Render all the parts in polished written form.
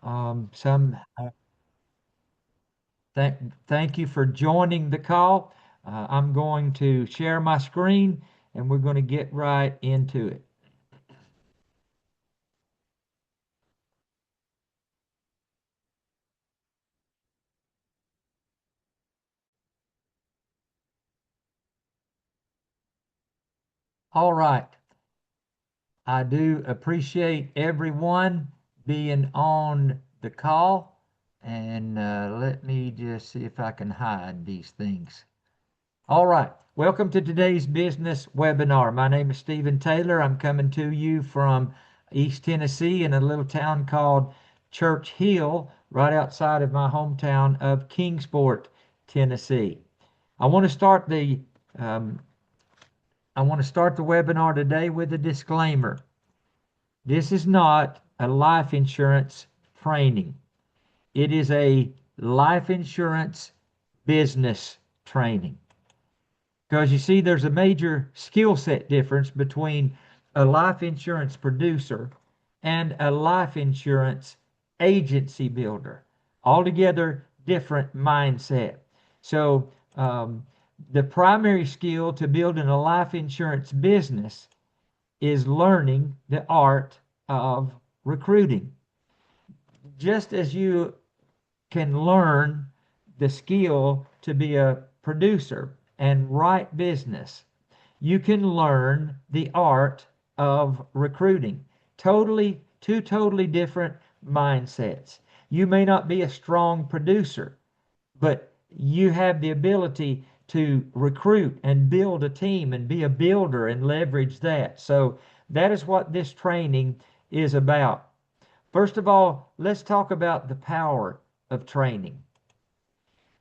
Some thank thank you for joining the call. I'm going to share my screen and we're going to get right into it. All right. I do appreciate everyone being on the call. And let me just see if I can hide these things. All right. Welcome to today's business webinar. My name is Stephen Taylor. I'm coming to you from East Tennessee in a little town called Church Hill, right outside of my hometown of Kingsport, Tennessee. I want to start the um, I want to start the webinar today with a disclaimer. This is not a life insurance training. It is a life insurance business training. Because you see, there's a major skill set difference between a life insurance producer and a life insurance agency builder. Altogether different mindset. So, the primary skill to building a life insurance business is learning the art of recruiting. Just as you can learn the skill to be a producer and write business, you can learn the art of recruiting. Two totally different mindsets. You may not be a strong producer, but you have the ability to recruit and build a team and be a builder and leverage that. So that is what this training is about. First of all, let's talk about the power of training.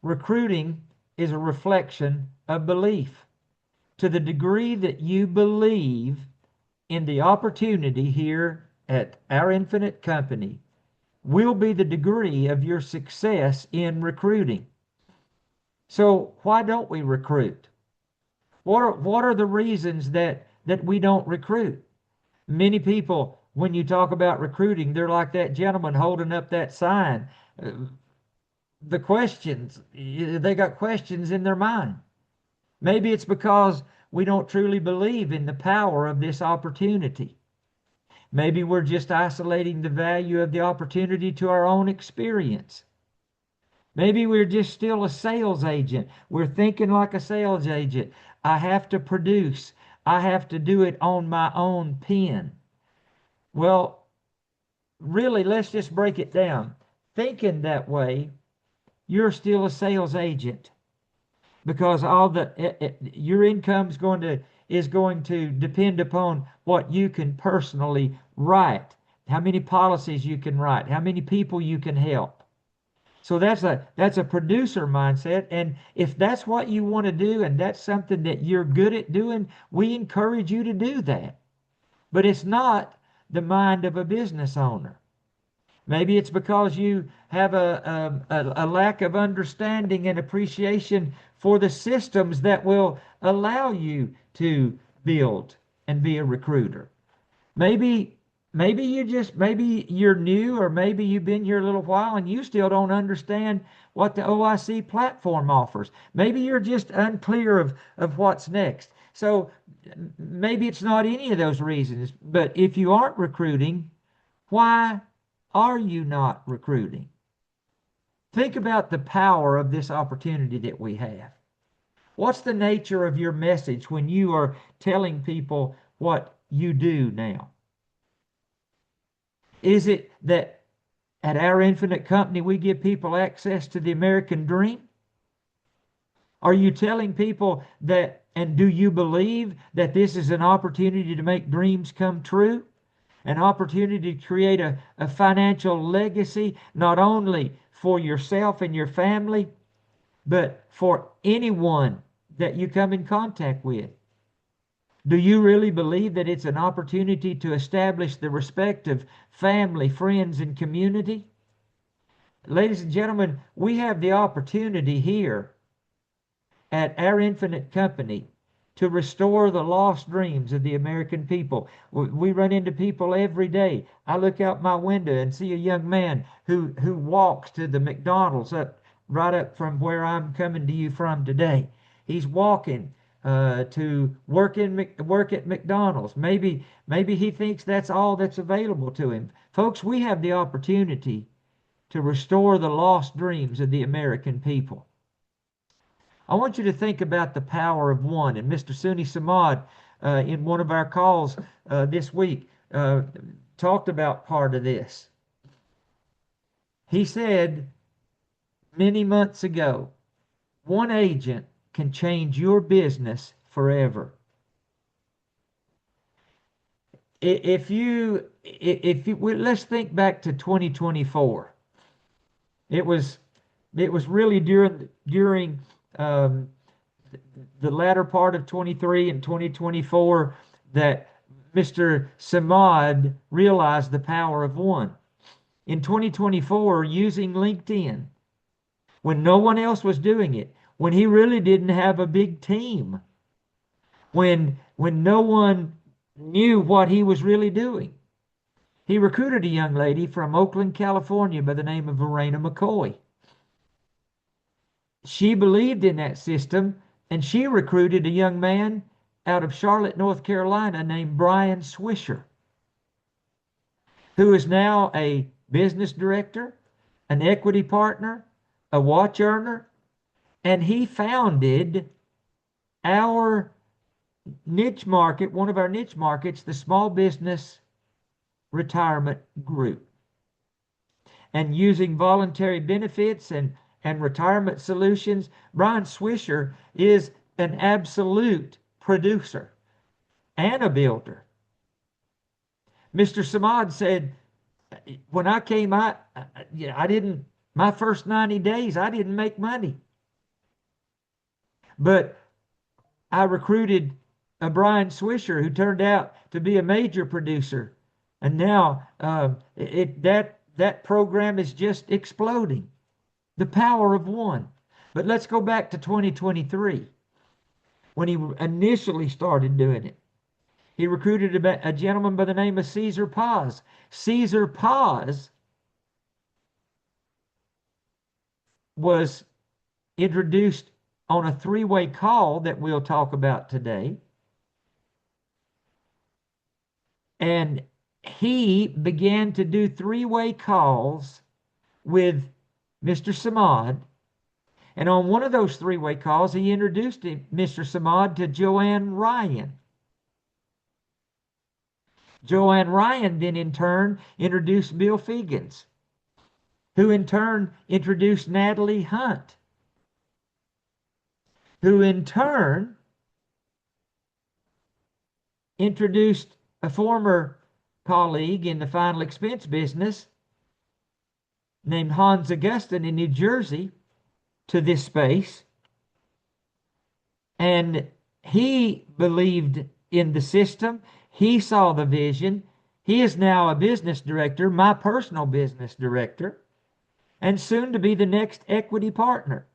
Recruiting is a reflection of belief. To the degree that you believe in the opportunity here at our infinite company will be the degree of your success in recruiting. So why don't we recruit? What are the reasons that we don't recruit? Many people, when you talk about recruiting, they're like that gentleman holding up that sign. Uh, the questions, they got questions in their mind. Maybe it's because we don't truly believe in the power of this opportunity. Maybe we're just isolating the value of the opportunity to our own experience. Maybe we're just still a sales agent. We're thinking like a sales agent. I have to produce. I have to do it on my own pen. Well, really, let's just break it down. Thinking that way, you're still a sales agent because your income is going to depend upon what you can personally write, how many policies you can write, how many people you can help. So that's a producer mindset. And if that's what you want to do and that's something that you're good at doing, we encourage you to do that. But it's not the mind of a business owner. Maybe it's because you have a lack of understanding and appreciation for the systems that will allow you to build and be a recruiter. Maybe maybe you're new, or maybe you've been here a little while and you still don't understand what the OIC platform offers. Maybe you're just unclear of what's next. So maybe it's not any of those reasons, but if you aren't recruiting, why are you not recruiting? Think about the power of this opportunity that we have. What's the nature of your message when you are telling people what you do now? Is it that at our infinite company we give people access to the American dream? Are you telling people that, and do you believe that this is an opportunity to make dreams come true? An opportunity to create a financial legacy, not only for yourself and your family, but for anyone that you come in contact with. Do you really believe that it's an opportunity to establish the respect of family, friends, and community? Ladies and gentlemen, we have the opportunity here at our infinite company to restore the lost dreams of the American people. We run into people every day. I look out my window and see a young man who walks to the McDonald's right up from where I'm coming to you from today. He's walking to work at McDonald's. Maybe he thinks that's all that's available to him. Folks, we have the opportunity to restore the lost dreams of the American people. I want you to think about the power of one. And Mr. Suni Samad, in one of our calls this week, talked about part of this. He said many months ago, one agent can change your business forever. If you let's think back to 2024. It was really during the latter part of 23 and 2024 that Mr. Samad realized the power of one. In 2024, using LinkedIn, when no one else was doing it, when he really didn't have a big team, when no one knew what he was really doing, he recruited a young lady from Oakland, California by the name of Verena McCoy. She believed in that system, and she recruited a young man out of Charlotte, North Carolina named Brian Swisher, who is now a business director, an equity partner, a watch earner, and he founded our niche market, one of our niche markets, the Small Business Retirement Group. And using voluntary benefits and retirement solutions, Brian Swisher is an absolute producer and a builder. Mr. Samad said, when I came out, my first 90 days, I didn't make money. But I recruited a Brian Swisher who turned out to be a major producer. And now that program is just exploding. The power of one. But let's go back to 2023 when he initially started doing it. He recruited a gentleman by the name of Caesar Paz. Caesar Paz was introduced on a three-way call that we'll talk about today. And he began to do three-way calls with Mr. Samad. And on one of those three-way calls, he introduced Mr. Samad to Joanne Ryan. Joanne Ryan then in turn introduced Bill Fegans, who in turn introduced Natalie Hunt, who in turn introduced a former colleague in the final expense business named Hans Augustin in New Jersey to this space. And he believed in the system. He saw the vision. He is now a business director, my personal business director, and soon to be the next equity partner.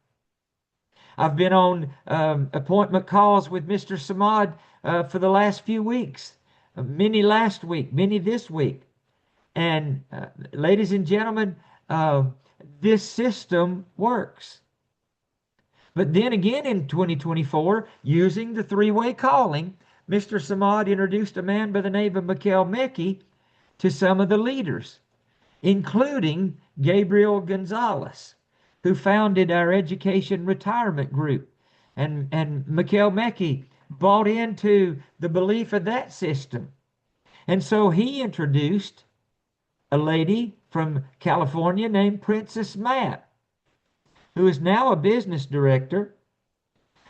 I've been on appointment calls with Mr. Samad for the last few weeks, many last week, many this week. And ladies and gentlemen, this system works. But then again in 2024, using the three-way calling, Mr. Samad introduced a man by the name of Mikhail Mecki to some of the leaders, including Gabriel Gonzalez, who founded our education retirement group. And Mikhail Mecki bought into the belief of that system. And so he introduced a lady from California named Princess Matt, who is now a business director.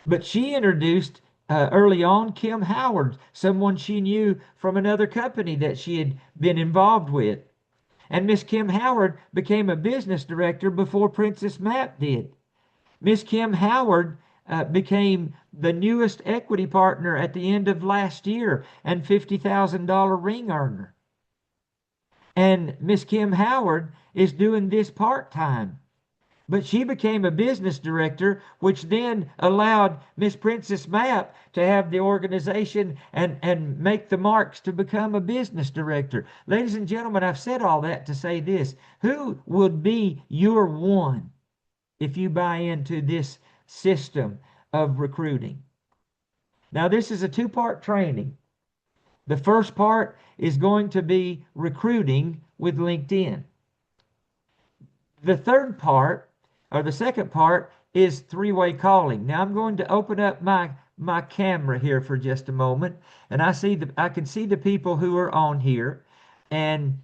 But she introduced early on Kim Howard, someone she knew from another company that she had been involved with. And Miss Kim Howard became a business director before Princess Matt did. Miss Kim Howard became the newest equity partner at the end of last year and $50,000 ring earner. And Miss Kim Howard is doing this part-time. But she became a business director, which then allowed Miss Princess Map to have the organization and make the marks to become a business director. Ladies and gentlemen, I've said all that to say this. Who would be your one if you buy into this system of recruiting? Now, this is a two-part training. The first part is going to be recruiting with LinkedIn. The third part, or the second part, is three-way calling. Now I'm going to open up my camera here for just a moment, and I can see the people who are on here, and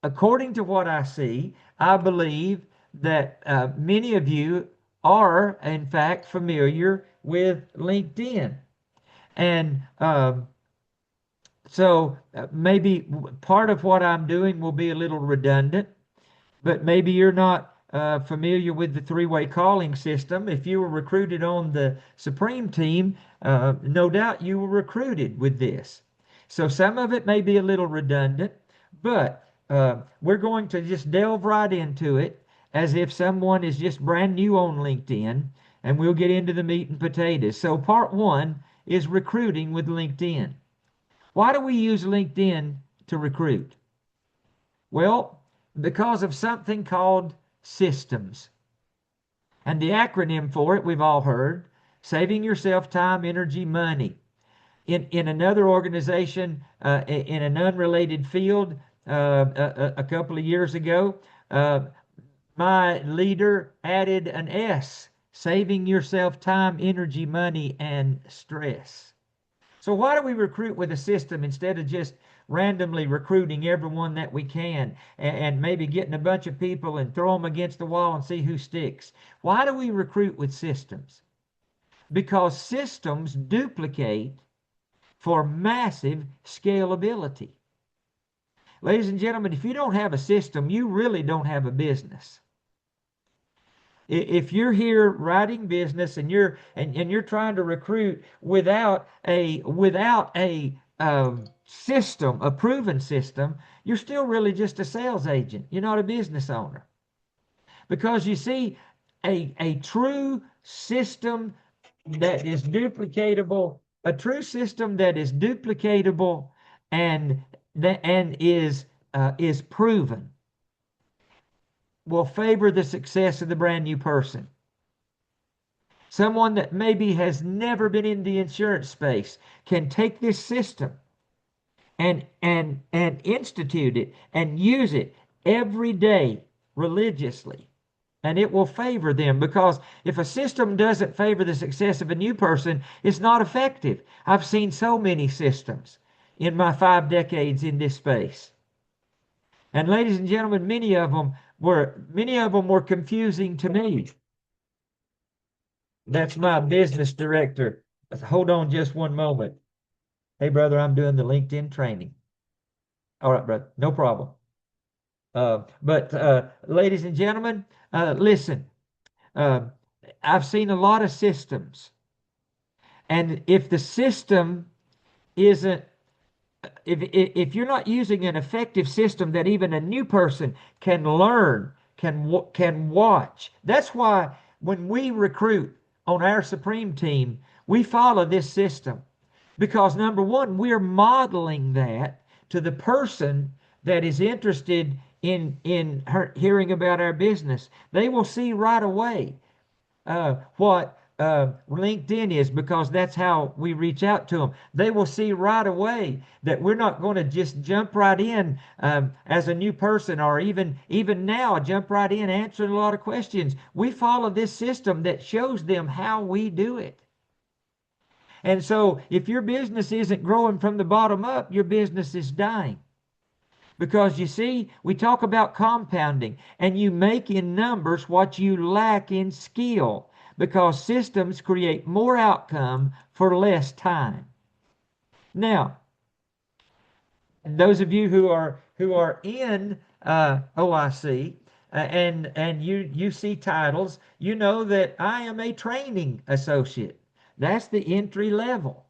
according to what I see, I believe that many of you are in fact familiar with LinkedIn, and so maybe part of what I'm doing will be a little redundant, but maybe you're not familiar with the three-way calling system. If you were recruited on the Supreme team, no doubt you were recruited with this. So some of it may be a little redundant, but we're going to just delve right into it as if someone is just brand new on LinkedIn, and we'll get into the meat and potatoes. So part one is recruiting with LinkedIn. Why do we use LinkedIn to recruit? Well, because of something called systems. And the acronym for it, we've all heard, saving yourself time, energy, money. In another organization, in an unrelated field, a couple of years ago, my leader added an S, saving yourself time, energy, money, and stress. So why do we recruit with a system instead of just randomly recruiting everyone that we can and maybe getting a bunch of people and throw them against the wall and see who sticks? Why do we recruit with systems? Because systems duplicate for massive scalability. Ladies and gentlemen, if you don't have a system, you really don't have a business. If you're here writing business and you're trying to recruit without a system, a proven system, you're still really just a sales agent. You're not a business owner. Because you see, a true system that is duplicatable, and is proven, will favor the success of the brand new person. Someone that maybe has never been in the insurance space can take this system and institute it and use it every day religiously. And it will favor them, because if a system doesn't favor the success of a new person, it's not effective. I've seen so many systems in my 5 decades in this space. And ladies and gentlemen, many of them were confusing to me. That's my business director. Hold on just one moment. Hey, brother, I'm doing the LinkedIn training. All right, brother, no problem. But ladies and gentlemen, listen. I've seen a lot of systems, and if the system isn't, if you're not using an effective system that even a new person can learn, can watch. That's why when we recruit on our Supreme team, we follow this system, because number one, we're modeling that to the person that is interested in hearing about our business. They will see right away what LinkedIn is, because that's how we reach out to them. They will see right away that we're not going to just jump right in as a new person, or even now jump right in answering a lot of questions. We follow this system that shows them how we do it. And so if your business isn't growing from the bottom up, your business is dying. Because you see, we talk about compounding, and you make in numbers what you lack in skill, because systems create more outcome for less time. Now, those of you who are in OIC and you see titles, you know that I am a training associate. That's the entry level.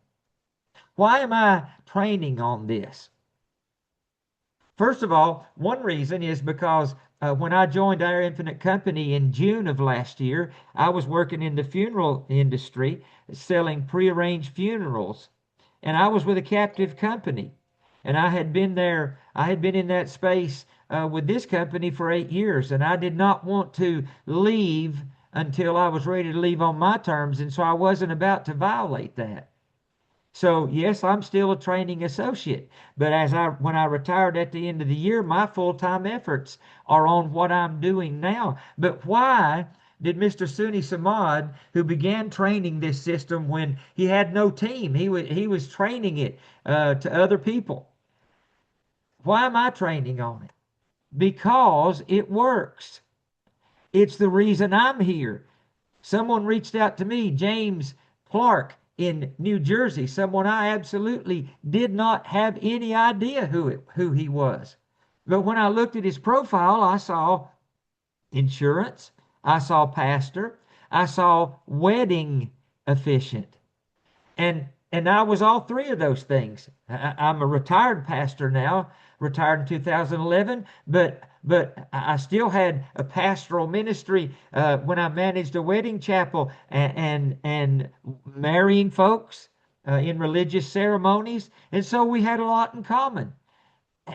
Why am I training on this? First of all, one reason is because when I joined Our Infinite Company in June of last year, I was working in the funeral industry selling prearranged funerals. And I was with a captive company. And I had been in that space with this company for 8 years. And I did not want to leave until I was ready to leave on my terms. And so I wasn't about to violate that. So yes, I'm still a training associate, but when I retired at the end of the year, my full-time efforts are on what I'm doing now. But why did Mr. Suni Samad, who began training this system when he had no team, he was training it to other people. Why am I training on it? Because it works. It's the reason I'm here. Someone reached out to me, James Clark in New Jersey, someone I absolutely did not have any idea who he was. But when I looked at his profile, I saw insurance, I saw pastor, I saw wedding officiant. And I was all three of those things. I'm a retired pastor now, retired in 2011, but I still had a pastoral ministry when I managed a wedding chapel and marrying folks in religious ceremonies, and so we had a lot in common.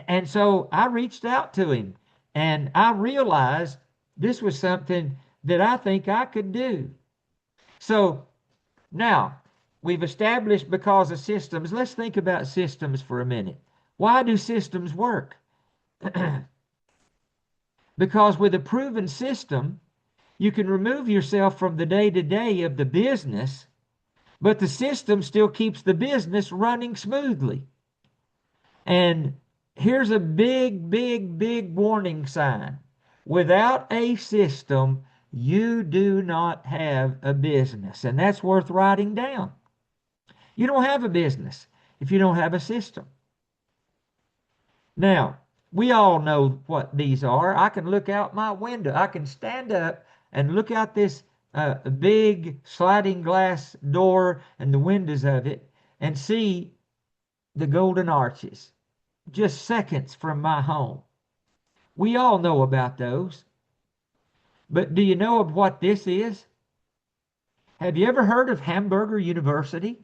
And so I reached out to him, and I realized this was something that I think I could do. So now, we've established because of systems. Let's think about systems for a minute. Why do systems work? Because with a proven system, you can remove yourself from the day-to-day of the business, but the system still keeps the business running smoothly. And here's a big, big, big warning sign. Without a system, you do not have a business. And that's worth writing down. You don't have a business if you don't have a system. Now, we all know what these are. I can look out my window. I can stand up and look out this big sliding glass door and the windows of it and see the Golden Arches just seconds from my home. We all know about those. But do you know of what this is? Have you ever heard of Hamburger University?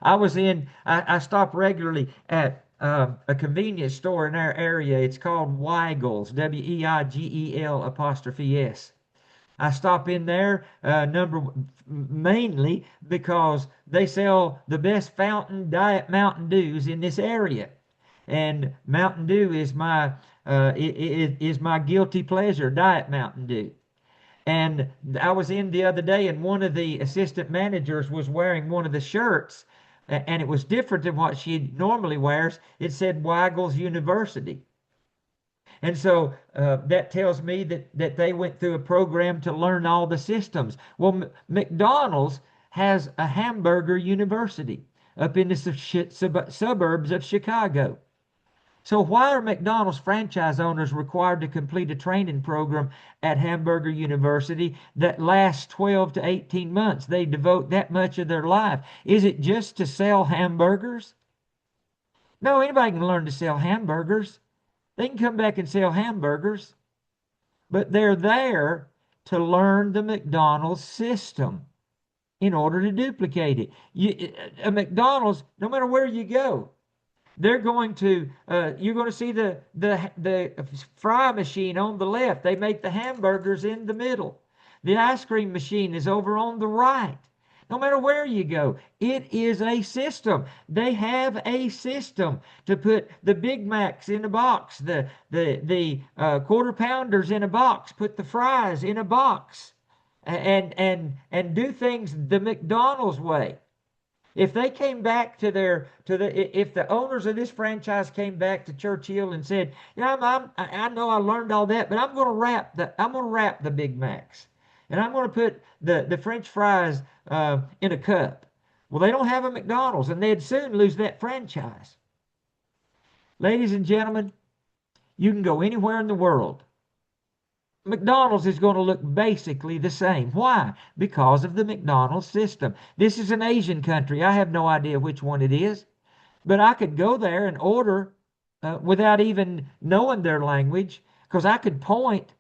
I stop regularly at a convenience store in our area. It's called Weigel's, Weigel apostrophe S. I stop in there mainly because they sell the best fountain diet Mountain Dews in this area, and Mountain Dew is my guilty pleasure, diet Mountain Dew. And I was in the other day, and one of the assistant managers was wearing one of the shirts, and it was different than what she normally wears. It said Weigel's University. And so that tells me that they went through a program to learn all the systems. Well, McDonald's has a Hamburger University up in the suburbs of Chicago. So why are McDonald's franchise owners required to complete a training program at Hamburger University that lasts 12 to 18 months? They devote that much of their life. Is it just to sell hamburgers? No, anybody can learn to sell hamburgers. They can come back and sell hamburgers. But they're there to learn the McDonald's system in order to duplicate it. A McDonald's, no matter where you go, you're going to see the fry machine on the left. They make the hamburgers in the middle. The ice cream machine is over on the right. No matter where you go, it is a system. They have a system to put the Big Macs in a box, the quarter pounders in a box, put the fries in a box, and do things the McDonald's way. If they came back if the owners of this franchise came back to Churchill and said, I know I learned all that, but I'm going to wrap the Big Macs, and I'm going to put the French fries in a cup. Well, they don't have a McDonald's, and they'd soon lose that franchise. Ladies and gentlemen, you can go anywhere in the world. McDonald's is going to look basically the same. Why? Because of the McDonald's system. This is an Asian country. I have no idea which one it is. But I could go there and order without even knowing their language because I could point.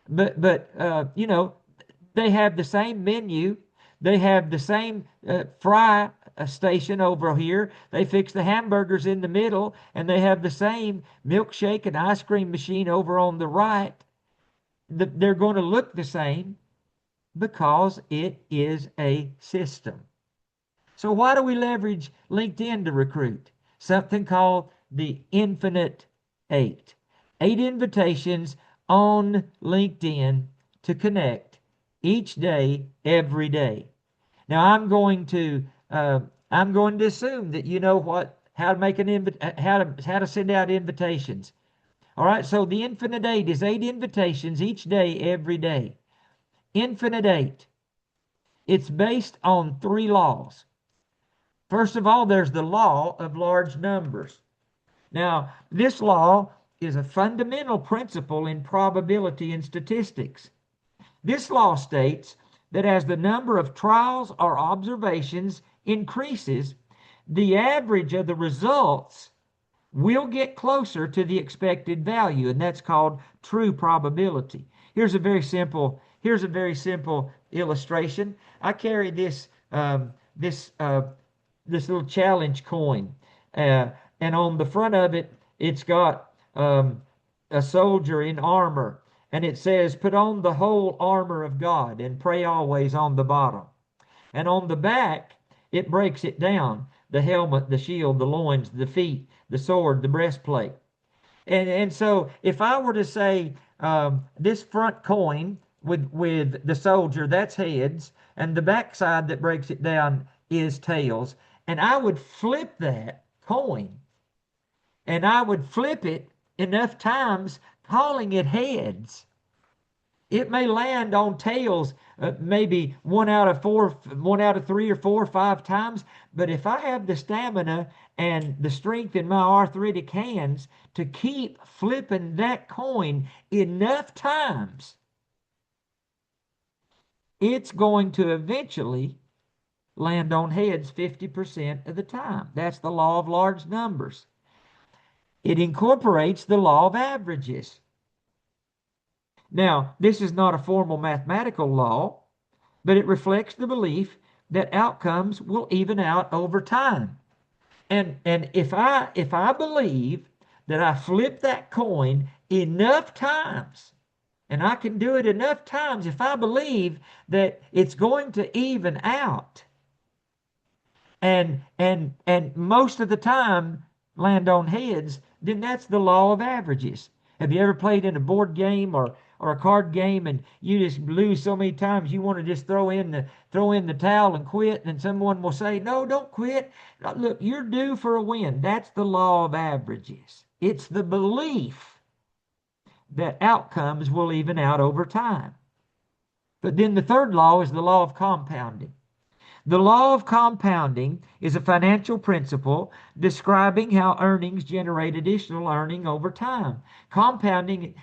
But you know, they have the same menu. They have the same fry station over here. They fix the hamburgers in the middle, and they have the same milkshake and ice cream machine over on the right. They're going to look the same because it is a system. So why do we leverage LinkedIn to recruit? Something called the Infinite Eight. 8 invitations on LinkedIn to connect each day, every day. Now I'm going to assume that you know how to make how to send out invitations. All right, so the Infinite Eight is 8 invitations each day, every day. Infinite Eight. It's based on 3 laws. First of all, there's the law of large numbers. Now, this law is a fundamental principle in probability and statistics. This law states that as the number of trials or observations increases, the average of the results will get closer to the expected value, and that's called true probability. Here's a very simple illustration. I carry this little challenge coin, and on the front of it, it's got a soldier in armor, and it says, "Put on the whole armor of God and pray always" on the bottom. And on the back, it breaks it down: the helmet, the shield, the loins, the feet, the sword, the breastplate. And so if I were to say this front coin with the soldier, that's heads, and the back side that breaks it down is tails, and I would flip that coin, and I would flip it enough times calling it heads, it may land on tails maybe 1 out of 3 or 4 or 5 times. But if I have the stamina and the strength in my arthritic hands to keep flipping that coin enough times, it's going to eventually land on heads 50% of the time. That's the law of large numbers. It incorporates the law of averages. Now, this is not a formal mathematical law, but it reflects the belief that outcomes will even out over time. And if I believe that I flip that coin enough times, and I can do it enough times, if I believe that it's going to even out, and most of the time land on heads, then that's the law of averages. Have you ever played in a board game or a card game and you just lose so many times you want to just throw in the towel and quit, and someone will say, "No, don't quit. Look, you're due for a win." That's the law of averages. It's the belief that outcomes will even out over time. But then the third law is the law of compounding. The law of compounding is a financial principle describing how earnings generate additional earning over time. Compounding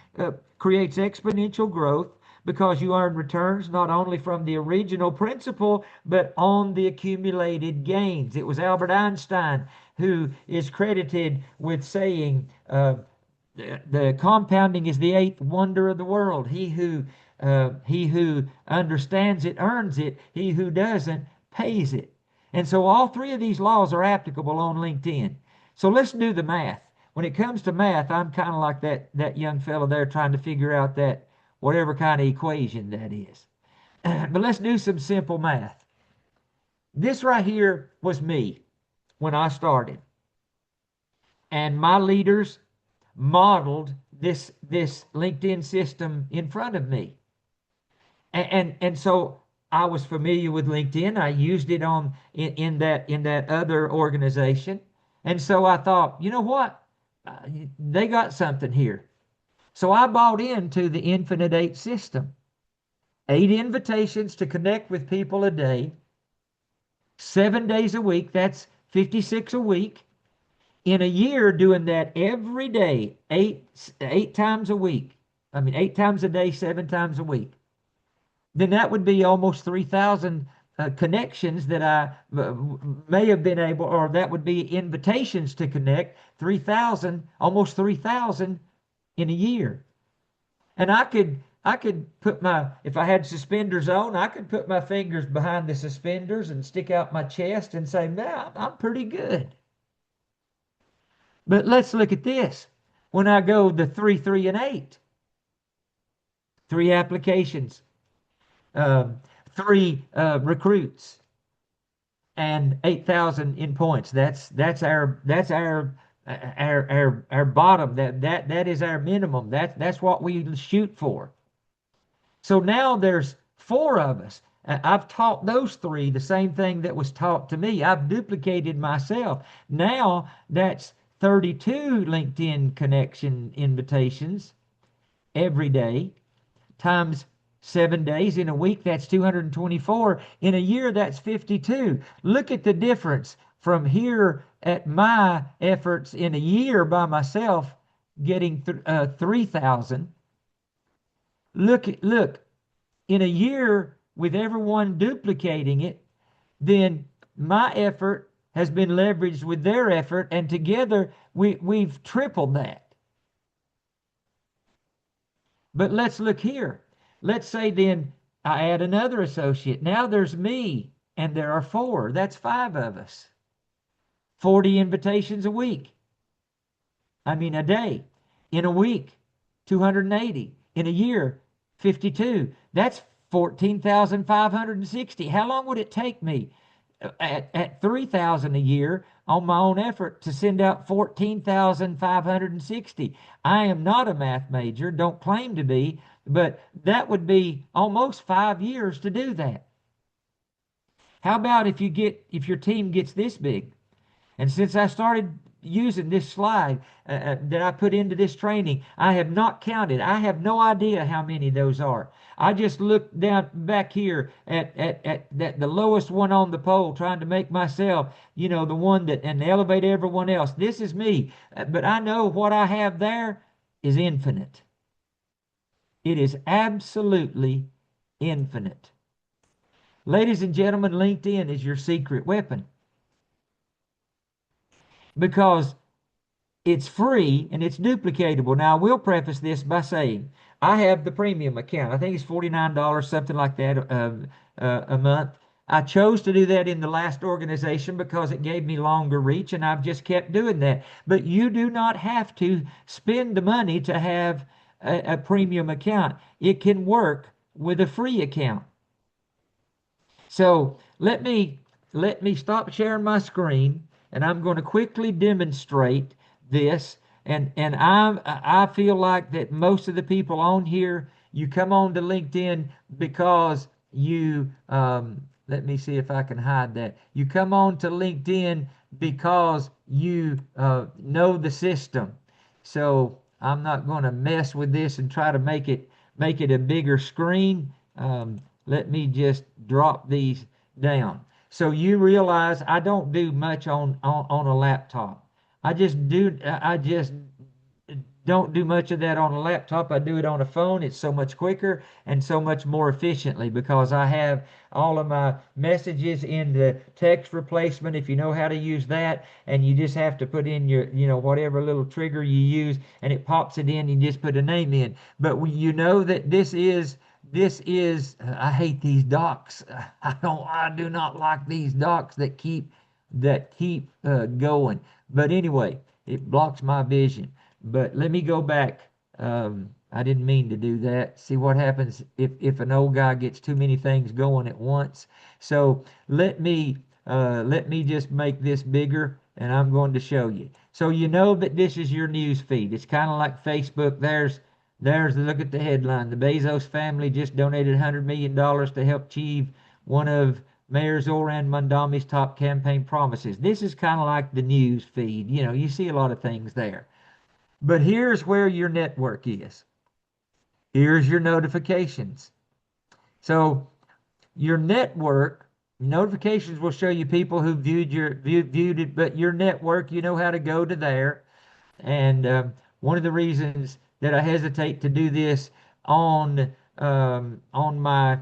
creates exponential growth because you earn returns not only from the original principle, but on the accumulated gains. It was Albert Einstein who is credited with saying, the compounding is the 8th wonder of the world. He who understands it earns it. He who doesn't pays it. And so all 3 of these laws are applicable on LinkedIn. So let's do the math. When it comes to math, I'm kind of like that young fellow there trying to figure out that whatever kind of equation that is. But let's do some simple math. This right here was me when I started. And my leaders modeled this LinkedIn system in front of me. And so I was familiar with LinkedIn. I used it in that other organization. And so I thought, you know what? They got something here. So I bought into the Infinite Eight system. 8 invitations to connect with people a day, 7 days a week. That's 56 a week. In a year, doing that every day, eight times a week. 8 times a day, 7 times a week. Then that would be almost 3,000 connections that I may have been able, or that would be invitations to connect, 3,000, almost 3,000 in a year. And I could put my, if I had suspenders on, I could put my fingers behind the suspenders and stick out my chest and say, man, I'm pretty good. But let's look at this. When I go the 3, 3, and 8, 3 applications, um, 3 recruits, and 8,000 in points. That's our bottom. That is our minimum. That's what we shoot for. So now there's 4 of us. I've taught those 3 the same thing that was taught to me. I've duplicated myself. Now that's 32 LinkedIn connection invitations every day times 7 days. In a week, that's 224. In a year, that's 52. Look at the difference from here at my efforts in a year by myself getting 3,000. Look, in a year with everyone duplicating it, then my effort has been leveraged with their effort, and together we've tripled that. But let's look here. Let's say then I add another associate. Now there's me, and there are 4. That's 5 of us. 40 invitations a week. I mean, a day. In a week, 280. In a year, 52. That's 14,560. How long would it take me at 3,000 a year on my own effort to send out 14,560? I am not a math major, don't claim to be, but that would be almost 5 years to do that. How about if your team gets this big? And since I started using this slide that I put into this training, I have not counted. I have no idea how many those are. I just looked down back here at the lowest one on the pole, trying to make myself, the one that, and elevate everyone else. This is me. But I know what I have there is infinite. It is absolutely infinite. Ladies and gentlemen, LinkedIn is your secret weapon, because it's free and it's duplicatable. Now, I will preface this by saying I have the premium account. I think it's $49, something like that, a month. I chose to do that in the last organization because it gave me longer reach, and I've just kept doing that. But you do not have to spend the money to have a premium account. It can work with a free account. So let me stop sharing my screen, and I'm going to quickly demonstrate this. And I feel like that most of the people on here, you come on to LinkedIn because you let me see if I can hide that. You come on to LinkedIn because you know the system. So I'm not going to mess with this and try to make it a bigger screen. Let me just drop these down. So you realize I don't do much on a laptop. I just don't do much of that on a laptop. I do it on a phone. It's so much quicker and so much more efficiently because I have all of my messages in the text replacement, if you know how to use that, and you just have to put in your, whatever little trigger you use, and it pops it in. You just put a name in. But when you know that this is I hate these docs. I do not like these docs that keep going. But anyway, it blocks my vision. But let me go back. I didn't mean to do that. See what happens if an old guy gets too many things going at once. So let me just make this bigger, and I'm going to show you. So you know that this is your news feed. It's kind of like Facebook. There's look at the headline. The Bezos family just donated $100 million to help achieve one of Mayor Zoran Mondami's top campaign promises. This is kind of like the news feed. You see a lot of things there. But here's where your network is. Here's your notifications. So your network notifications will show you people who viewed it, but your network, you know how to go to there. And one of the reasons that I hesitate to do this on my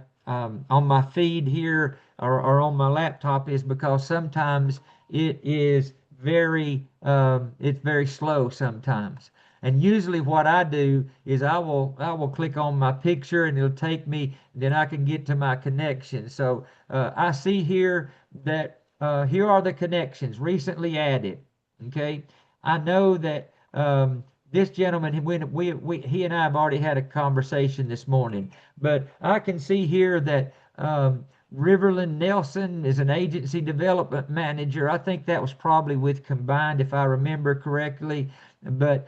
feed here or on my laptop is because sometimes it is it's very slow sometimes. And usually what I do is I will click on my picture and it'll take me, then I can get to my connection. So I see here that here are the connections recently added. Okay, I know that this gentleman, when he and I have already had a conversation this morning, but I can see here that Riverland Nelson is an agency development manager. I think that was probably with Combined, if I remember correctly. But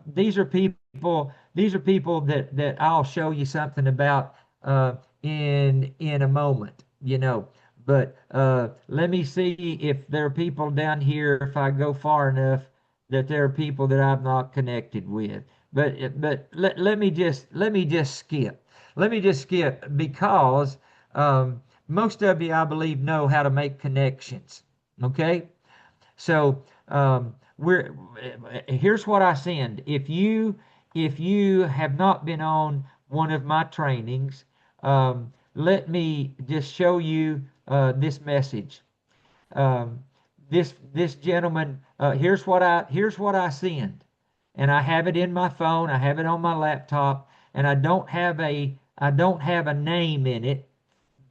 these are people that I'll show you something about in a moment, you know. But let me see if there are people down here, if I go far enough, that there are people that I'm not connected with. But let me just skip. Let me just skip because most of you, I believe, know how to make connections. Okay, so we're here's what I send. If you have not been on one of my trainings, let me just show you this message. Um, this gentleman, here's what I send, and I have it in my phone. I have it on my laptop, and I don't have a name in it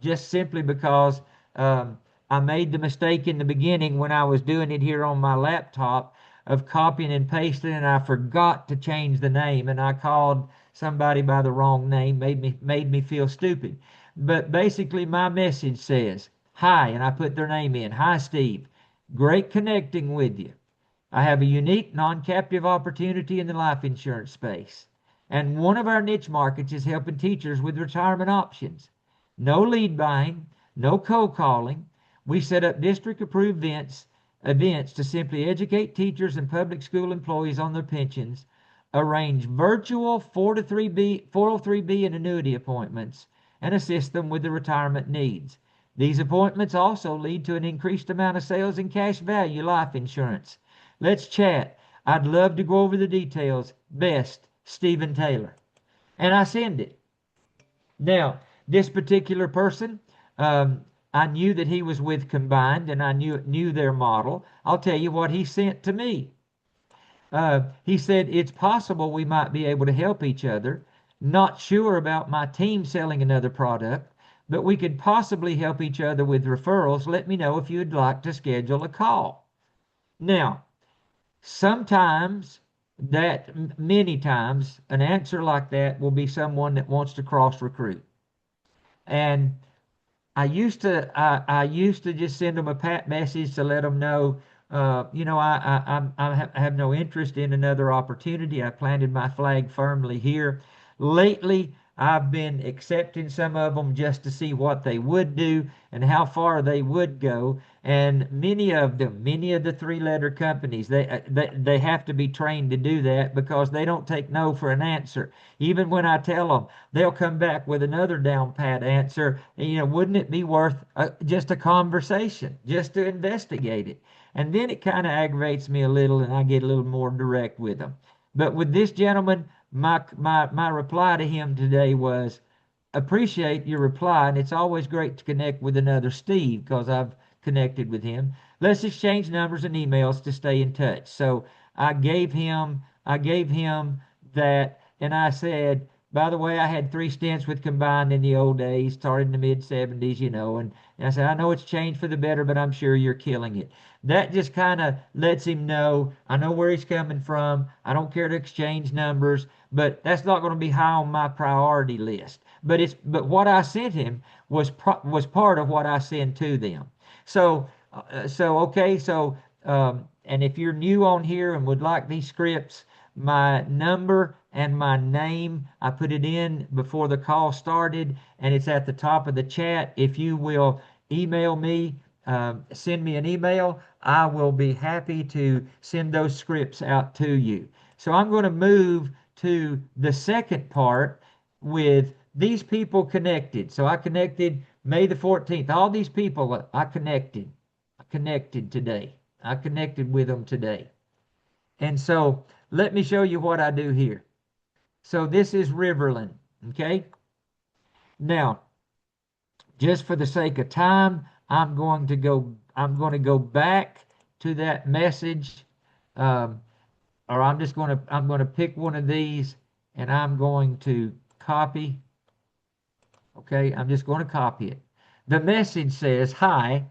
just simply because I made the mistake in the beginning when I was doing it here on my laptop of copying and pasting, and I forgot to change the name, and I called somebody by the wrong name, made me feel stupid. But basically, my message says, "Hi," and I put their name in. "Hi, Steve. Great connecting with you. I have a unique non-captive opportunity in the life insurance space. And one of our niche markets is helping teachers with retirement options. No lead buying, no cold calling. We set up district approved events to simply educate teachers and public school employees on their pensions, arrange virtual 403B and annuity appointments, and assist them with their retirement needs. These appointments also lead to an increased amount of sales in cash value life insurance. Let's chat. I'd love to go over the details. Best, Stephen Taylor." And I send it. Now, this particular person, I knew that he was with Combined, and I knew their model. I'll tell you what he sent to me. He said, "It's possible we might be able to help each other. Not sure about my team selling another product, but we could possibly help each other with referrals. Let me know if you'd like to schedule a call." Now, sometimes many times, an answer like that will be someone that wants to cross recruit. And I used to just send them a pat message to let them know, I have no interest in another opportunity. I planted my flag firmly here. Lately, I've been accepting some of them just to see what they would do and how far they would go. And many of the three-letter companies, they have to be trained to do that because they don't take no for an answer. Even when I tell them, they'll come back with another down pat answer. Wouldn't it be worth just a conversation, just to investigate it? And then it kind of aggravates me a little, and I get a little more direct with them. But with this gentleman, my reply to him today was, "Appreciate your reply, and it's always great to connect with another Steve," because I've connected with him. "Let's exchange numbers and emails to stay in touch." So I gave him that, and I said, "By the way, I had 3 stints with Combined in the old days, started in the mid '70s, and I said, I know it's changed for the better, but I'm sure you're killing it." That just kind of lets him know I know where he's coming from. I don't care to exchange numbers, but that's not going to be high on my priority list. But what I sent him was part of what I send to them. And if you're new on here and would like these scripts, my number and my name, I put it in before the call started, and it's at the top of the chat. If you will email me, send me an email, I will be happy to send those scripts out to you. So I'm going to move to the second part with these people connected. So I connected May the 14th. All these people I connected today. I connected with them today. And so let me show you what I do here. So this is Riverland, okay? Now, just for the sake of time, I'm going to go back to that message, um, or I'm going to pick one of these and I'm going to copy. Okay, I'm just going to copy it. The message says, "Hi,"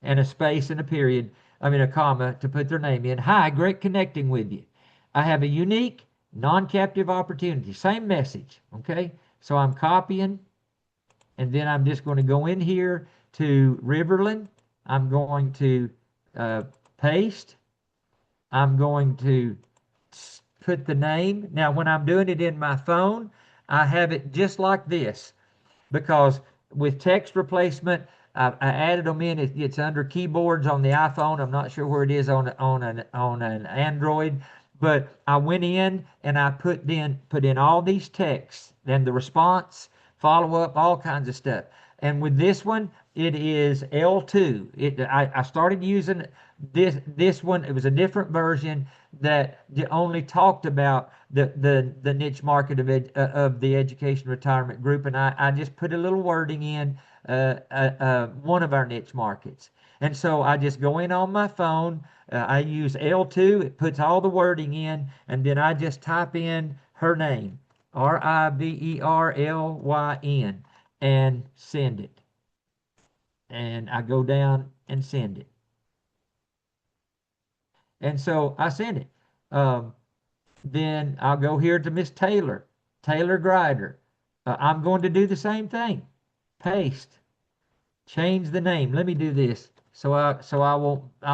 and a space and a period, I mean a comma to put their name in. "Hi, great connecting with you. I have a unique non-captive opportunity." Same message, okay? So I'm copying, and then I'm just going to go in here to Riverland. I'm going to uh, paste. I'm going to put the name. Now, when I'm doing it in my phone, I have it just like this, because with text replacement, I added them in. It's under keyboards on the iPhone. I'm not sure where it is on an Android, but I went in and I put in all these texts and the response, follow up, all kinds of stuff. And with this one, it is L2. I started using this one. It was a different version that only talked about the niche market of the education retirement group, and I just put a little wording in one of our niche markets. And so I just go in on my phone. I use L2. It puts all the wording in, and then I just type in her name, Riverlyn, and send it. And I go down and send it. And so I send it. Um, then I'll go here to Miss Taylor, Taylor Grider. I'm going to do the same thing. Paste, change the name. Let me do this so I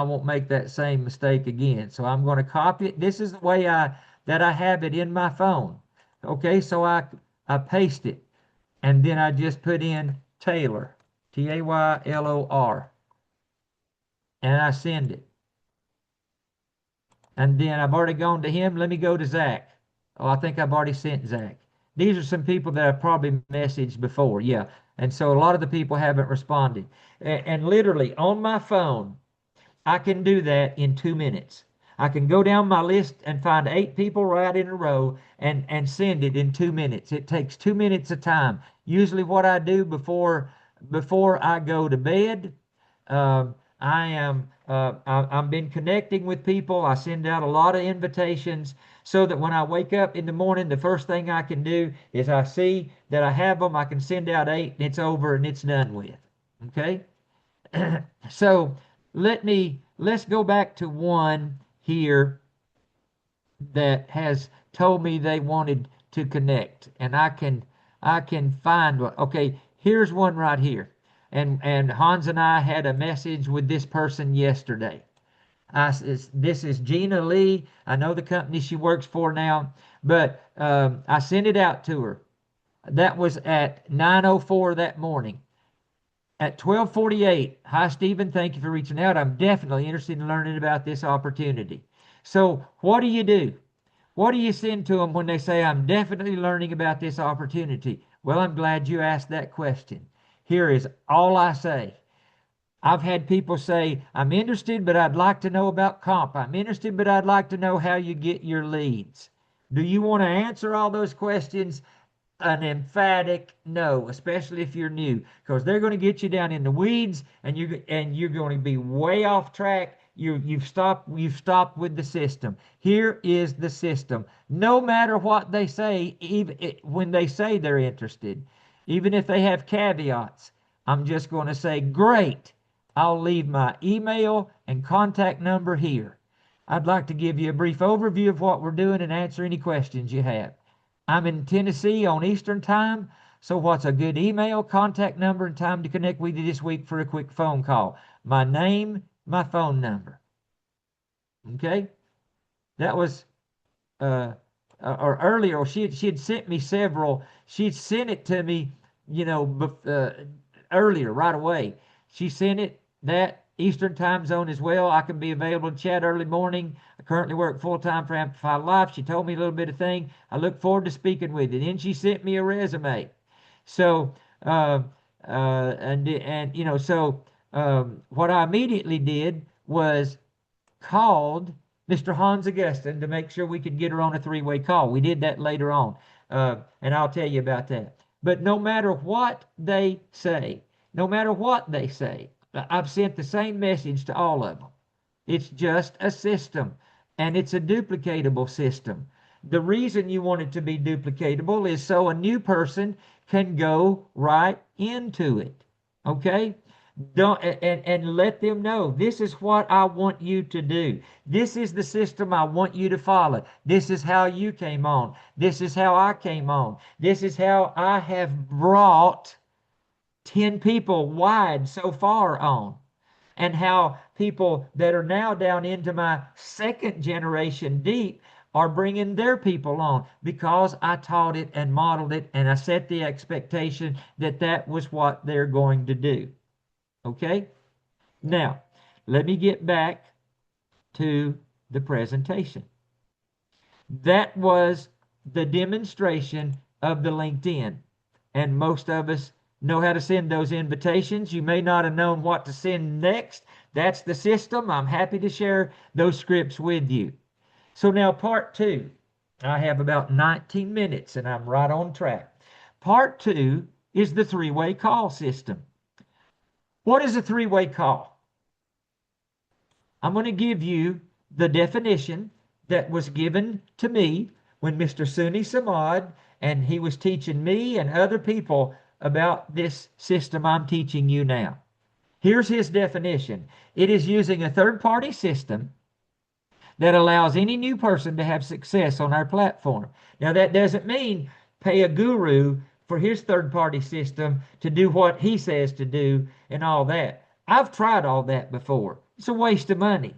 won't make that same mistake again. So I'm going to copy it. This is the way I have it in my phone. Okay, so I paste it, and then I just put in Taylor, Taylor, and I send it. And then I've already gone to him. Let me go to Zach. Oh, I think I've already sent Zach. These are some people that I've probably messaged before. Yeah. And so a lot of the people haven't responded. And literally on my phone, I can do that in 2 minutes. I can go down my list and find 8 people right in a row and send it in 2 minutes. It takes 2 minutes of time. Usually what I do before I go to bed, I've been connecting with people. I send out a lot of invitations so that when I wake up in the morning, the first thing I can do is I see that I have them. I can send out 8 and it's over and it's done with. Okay. So let's go back to one here that has told me they wanted to connect, and I can find one. Okay, here's one right here. And Hans and I had a message with this person yesterday. This is Gina Lee. I know the company she works for now, but I sent it out to her. That was at 9:04 that morning. At 12:48, "Hi Stephen, thank you for reaching out. I'm definitely interested in learning about this opportunity." So what do you do? What do you send to them when they say, "I'm definitely learning about this opportunity"? Well, I'm glad you asked that question. Here is all I say. I've had people say, "I'm interested, but I'd like to know about comp. I'm interested, but I'd like to know how you get your leads." Do you want to answer all those questions? An emphatic no, especially if you're new, because they're going to get you down in the weeds, and you're going to be way off track. You've stopped with the system. Here is the system. No matter what they say, even when they say they're interested, even if they have caveats, I'm just going to say, "Great. I'll leave my email and contact number here. I'd like to give you a brief overview of what we're doing and answer any questions you have. I'm in Tennessee on Eastern Time, so what's a good email, contact number, and time to connect with you this week for a quick phone call? My name, my phone number." Okay? That was, uh, or earlier, or she had sent me several. She'd sent it to me, earlier, right away. She sent it that Eastern Time zone as well. "I can be available to chat early morning. I currently work full time for Amplify Life." She told me a little bit of thing. "I look forward to speaking with you." Then she sent me a resume. So, what I immediately did was called Mr. Hans Augustin to make sure we could get her on a 3-way call. We did that later on, and I'll tell you about that. But no matter what they say, no matter what they say. I've sent the same message to all of them. It's just a system, and it's a duplicatable system. The reason you want it to be duplicatable is so a new person can go right into it. Okay? Don't and let them know this is what I want you to do. This is the system I want you to follow. This is how you came on. This is how I came on. This is how I have brought 10 people wide so far on, and how people that are now down into my second generation deep are bringing their people on because I taught it and modeled it, and I set the expectation that that was what they're going to do. Okay? Now, let me get back to the presentation. That was the demonstration of the LinkedIn. And most of us know how to send those invitations. You may not have known what to send next. That's the system. I'm happy to share those scripts with you. So now part two. I have about 19 minutes and I'm right on track. Part two is the three-way call system. What is a three-way call? I'm going to give you the definition that was given to me when Mr. Suni Samad, and he was teaching me and other people about this system I'm teaching you now. Here's his definition. It is using a third-party system that allows any new person to have success on our platform. Now, that doesn't mean pay a guru for his third-party system to do what he says to do and all that. I've tried all that before. It's a waste of money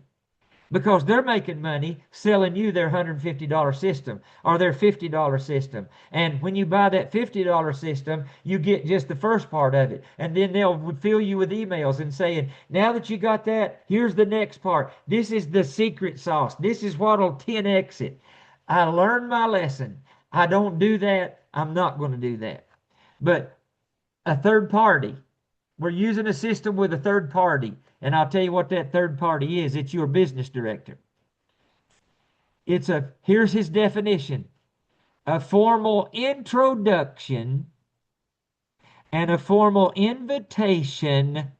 because they're making money selling you their $150 system or their $50 system. And when you buy that $50 system, you get just the first part of it. And then they'll fill you with emails and saying, now that you got that, here's the next part. This is the secret sauce. This is what'll 10x it. I learned my lesson. I don't do that. I'm not going to do that. But a third party, we're using a system with a third party. And I'll tell you what that third party is. It's your business director. Here's his definition: a formal introduction and a formal invitation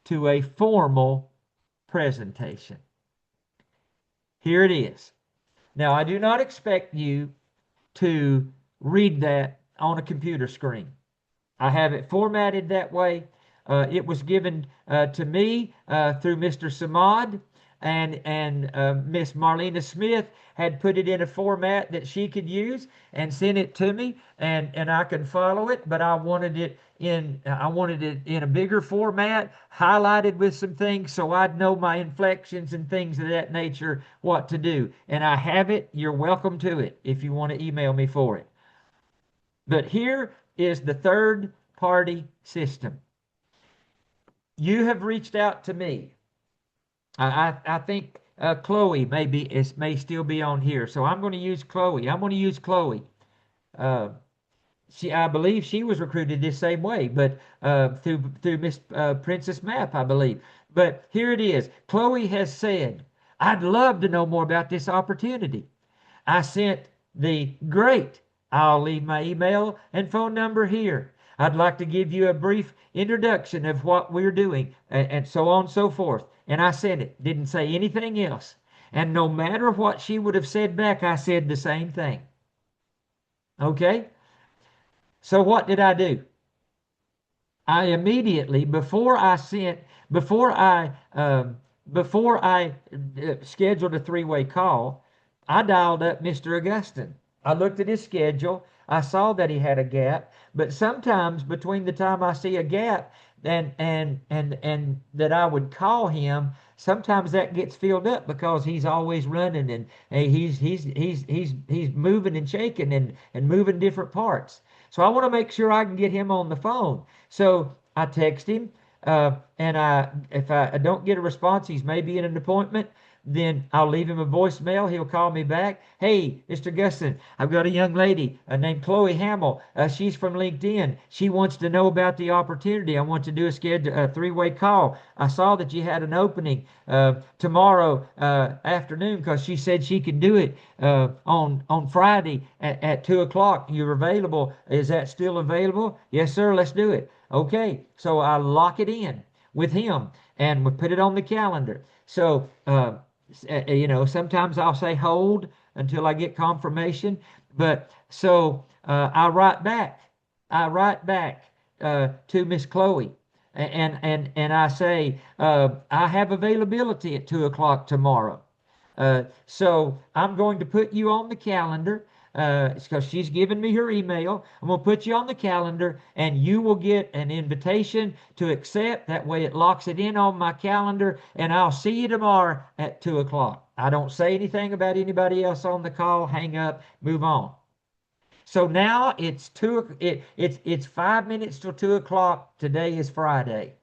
to a formal presentation. Here it is. Now, I do not expect you to read that on a computer screen. I have it formatted that way. It was given to me through Mr. Samad, and Miss Marlena Smith had put it in a format that she could use and sent it to me, and I can follow it. But I wanted it in a bigger format, highlighted with some things, so I'd know my inflections and things of that nature, what to do. And I have it. You're welcome to it if you want to email me for it. But here is the third party system. You have reached out to me. I think Chloe may still be on here, so I'm going to use Chloe. I'm going to use Chloe. I believe she was recruited this same way, but through Miss Princess Map, I believe. But here it is. Chloe has said, "I'd love to know more about this opportunity." I sent great. I'll leave my email and phone number here. I'd like to give you a brief introduction of what we're doing, and so on and so forth. And I sent it. Didn't say anything else. And no matter what she would have said back, I said the same thing. Okay? So what did I do? I immediately, before I scheduled a three-way call, I dialed up Mr. Augustin. I looked at his schedule. I saw that he had a gap, but sometimes between the time I see a gap and that I would call him, sometimes that gets filled up because he's always running, and he's moving and shaking and moving different parts. So I want to make sure I can get him on the phone. So I text him, and if I don't get a response, he's maybe in an appointment. then I'll leave him a voicemail. He'll call me back. Hey, Mr. Guston, I've got a young lady named Chloe Hamill. She's from LinkedIn. She wants to know about the opportunity. I want to do a three-way call. I saw that you had an opening tomorrow afternoon because she said she can do it on Friday at 2 o'clock. You're available. Is that still available? Yes, sir. Let's do it. Okay. So I lock it in with him and we put it on the calendar. So, sometimes I'll say hold until I get confirmation. But so I write back. To Miss Chloe, and I say I have availability at 2 o'clock tomorrow. So I'm going to put you on the calendar because she's given me her email. I'm going to put you on the calendar and you will get an invitation to accept. That way it locks it in on my calendar and I'll see you tomorrow at 2 o'clock. I don't say anything about anybody else on the call. Hang up, move on. So now it's 5 minutes till 2 o'clock. Today is Friday.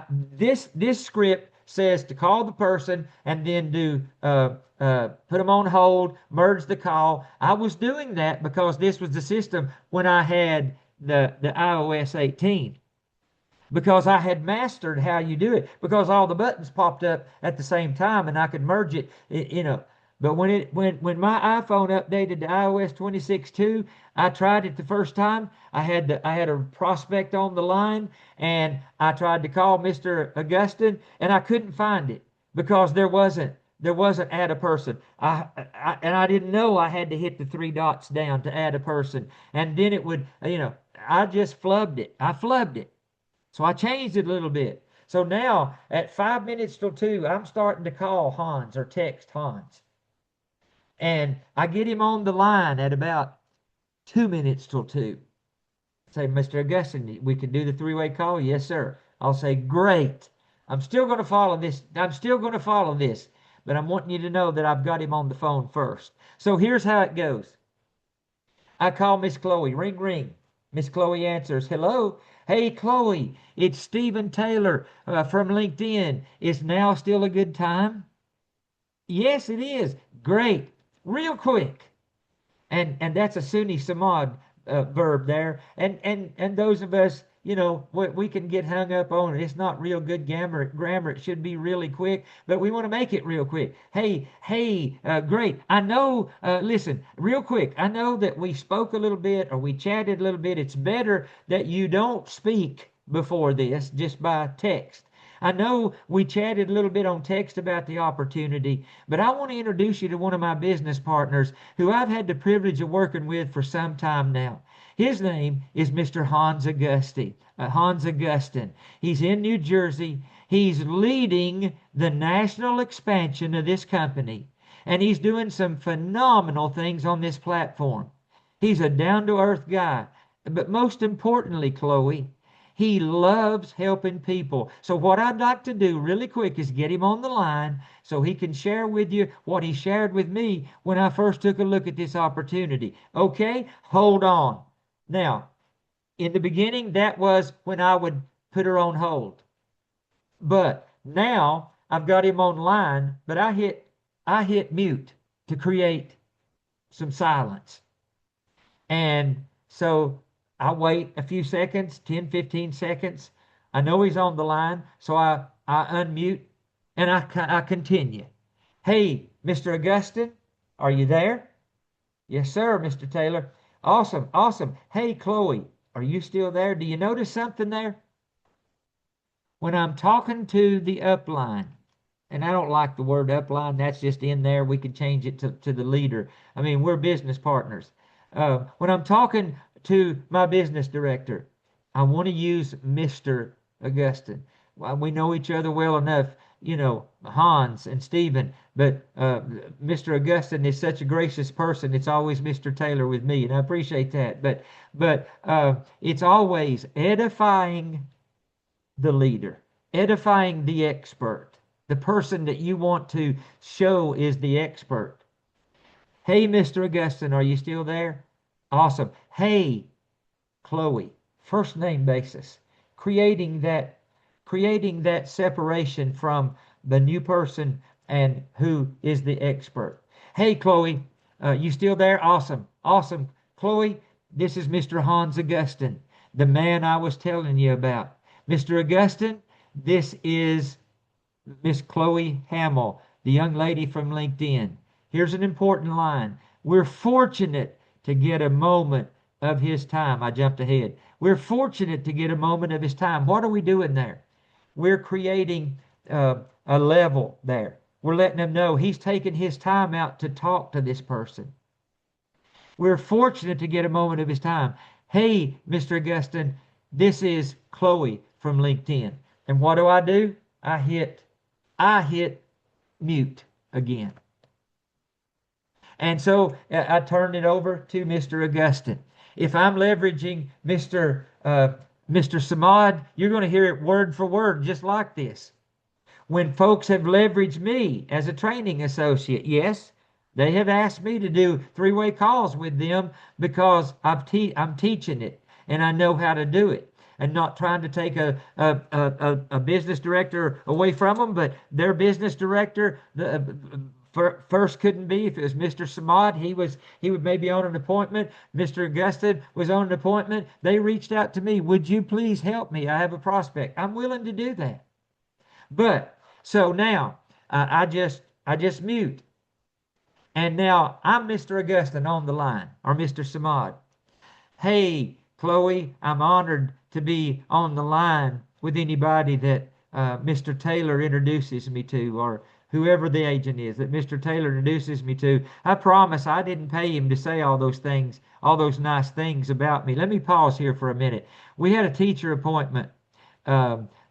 This script says to call the person and then do put them on hold, merge the call. I was doing that because this was the system when I had the iOS 18. Because I had mastered how you do it, because all the buttons popped up at the same time and I could merge it, But when my iPhone updated to iOS 26.2, I tried it the first time. I had a prospect on the line and I tried to call Mr. Augustine and I couldn't find it because there wasn't add a person. I didn't know I had to hit the three dots down to add a person, and then it would, I just flubbed it. I flubbed it. So I changed it a little bit. So now at 5 minutes till 2, I'm starting to call Hans or text Hans. And I get him on the line at about 2 minutes till 2. Say, Mr. Augustine, we can do the three-way call? Yes, sir. I'll say, great. I'm still going to follow this. But I'm wanting you to know that I've got him on the phone first. So here's how it goes. I call Miss Chloe. Ring, ring. Miss Chloe answers, hello. Hey, Chloe, it's Stephen Taylor from LinkedIn. Is now still a good time? Yes, it is. Great. Real quick. And that's a Sunni Samad verb there. And those of us, we can get hung up on it. It's not real good grammar. It should be really quick, but we want to make it real quick. Hey, great. I know, listen, real quick. I know that we spoke a little bit or we chatted a little bit. It's better that you don't speak before this just by text. I know we chatted a little bit on text about the opportunity, but I want to introduce you to one of my business partners who I've had the privilege of working with for some time now. His name is Mr. Hans Augustine. He's in New Jersey. He's leading the national expansion of this company, and he's doing some phenomenal things on this platform. He's a down-to-earth guy, but most importantly, Chloe, he loves helping people. So what I'd like to do really quick is get him on the line so he can share with you what he shared with me when I first took a look at this opportunity. Okay? Hold on. Now, in the beginning, that was when I would put her on hold. But now I've got him online, but I hit mute to create some silence. And so I wait a few seconds, 10, 15 seconds. I know he's on the line, so I unmute and I continue. Hey, Mr. Augustine, are you there? Yes, sir, Mr. Taylor. Awesome. Hey, Chloe, are you still there? Do you notice something there? When I'm talking to the upline, and I don't like the word upline, that's just in there. We can change it to the leader. I mean, we're business partners. When I'm talking to my business director, I want to use Mr. Augustine. Well, we know each other well enough, Hans and Stephen, but Mr. Augustine is such a gracious person. It's always Mr. Taylor with me, and I appreciate that. But it's always edifying the leader, edifying the expert, the person that you want to show is the expert. Hey, Mr. Augustine, are you still there? Awesome. Hey, Chloe, first name basis, creating that separation from the new person and who is the expert. Hey, Chloe, you still there? Awesome. Awesome. Chloe, this is Mr. Hans Augustin, the man I was telling you about. Mr. Augustin, this is Miss Chloe Hamill, the young lady from LinkedIn. Here's an important line. We're fortunate to get a moment of his time. I jumped ahead. We're fortunate to get a moment of his time. What are we doing there? We're creating a level there. We're letting them know he's taking his time out to talk to this person. We're fortunate to get a moment of his time. Hey, Mr. Augustin, this is Chloe from LinkedIn. And what do? I hit mute again. And so I turned it over to Mr. Augustin. If I'm leveraging Mr. Samad, you're going to hear it word for word, just like this. When folks have leveraged me as a training associate, yes, they have asked me to do three-way calls with them because I'm teaching it and I know how to do it. And not trying to take a business director away from them, but their business director first couldn't be. If it was Mr. Samad, he would maybe on an appointment. Mr. Augustin was on an appointment. They reached out to me. Would you please help me? I have a prospect. I'm willing to do that. But so now I just mute. And now I'm Mr. Augustin on the line, or Mr. Samad. Hey, Chloe, I'm honored to be on the line with anybody that Mr. Taylor introduces me to, or whoever the agent is that Mr. Taylor introduces me to. I promise I didn't pay him to say all those things, all those nice things about me. Let me pause here for a minute. We had a teacher appointment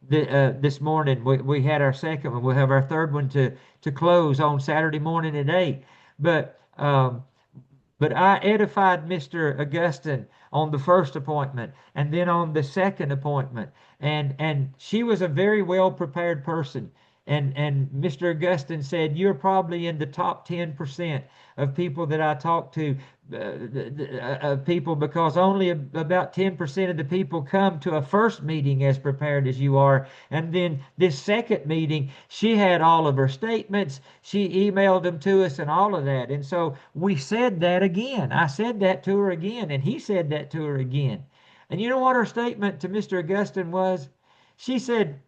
this morning. We had our second one. We'll have our third one to close on Saturday morning at 8. But I edified Mr. Augustin on the first appointment and then on the second appointment. And she was a very well prepared person. And Mr. Augustin said, you're probably in the top 10% of people that I talk to, people, because only about 10% of the people come to a first meeting as prepared as you are. And then this second meeting, she had all of her statements. She emailed them to us and all of that. And so we said that again. I said that to her again, and he said that to her again. And you know what her statement to Mr. Augustin was? She said,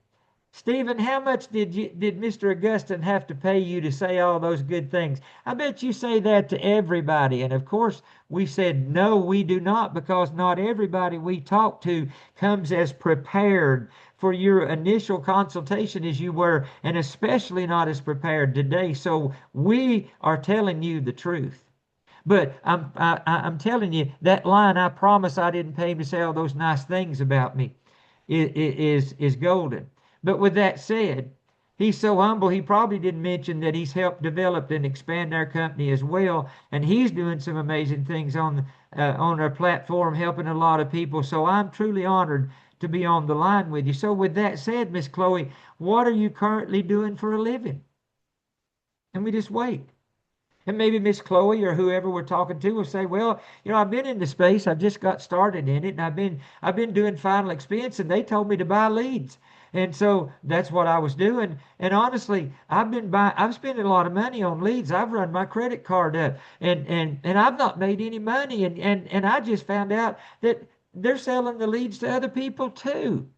Stephen, how much did Mr. Augustin have to pay you to say all those good things? I bet you say that to everybody. And of course, we said, no, we do not, because not everybody we talk to comes as prepared for your initial consultation as you were, and especially not as prepared today. So we are telling you the truth. But I'm telling you, that line, I promise I didn't pay him to say all those nice things about me, is golden. But with that said, he's so humble, he probably didn't mention that he's helped develop and expand our company as well. And he's doing some amazing things on our platform, helping a lot of people. So I'm truly honored to be on the line with you. So with that said, Miss Chloe, what are you currently doing for a living? And we just wait. And maybe Miss Chloe or whoever we're talking to will say, well, I've been in the space. I've just got started in it. And I've been doing final expense, and they told me to buy leads. And so that's what I was doing. And honestly, I'm spending a lot of money on leads. I've run my credit card up, and I've not made any money. And I just found out that they're selling the leads to other people too.